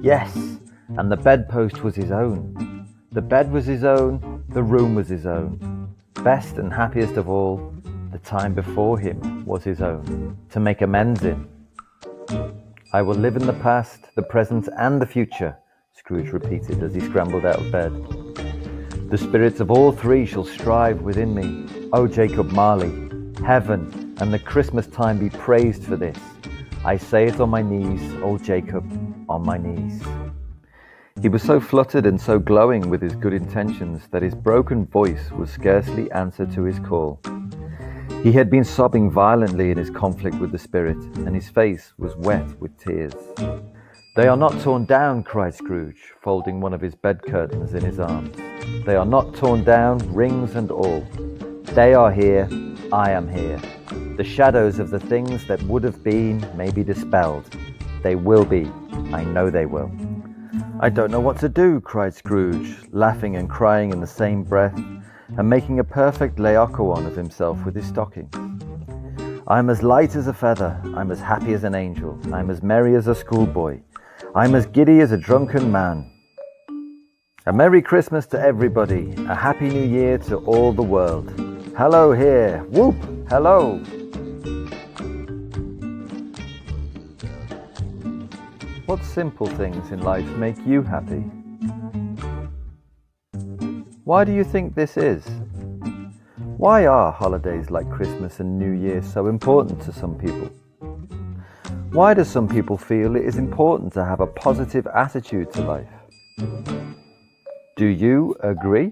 Yes, and the bedpost was his own. The bed was his own, the room was his own. Best and happiest of all, the time before him was his own, to make amends in. I will live in the past, the present and the future, Scrooge repeated as he scrambled out of bed. The spirits of all three shall strive within me. O Jacob Marley, heaven and the Christmas time be praised for this. I say it on my knees, old Jacob, on my knees. He was so fluttered and so glowing with his good intentions that his broken voice was scarcely answer to his call. He had been sobbing violently in his conflict with the spirit, and his face was wet with tears. They are not torn down, cried Scrooge, folding one of his bed curtains in his arms. They are not torn down, rings and all. They are here, I am here. The shadows of the things that would have been may be dispelled. They will be, I know they will. I don't know what to do, cried Scrooge, laughing and crying in the same breath, and making a perfect Laocoon of himself with his stocking. I'm as light as a feather, I'm as happy as an angel, I'm as merry as a schoolboy, I'm as giddy as a drunken man. A Merry Christmas to everybody, a Happy New Year to all the world. Hello here, whoop, hello. What simple things in life make you happy? Why do you think this is? Why are holidays like Christmas and New Year so important to some people? Why do some people feel it is important to have a positive attitude to life? Do you agree?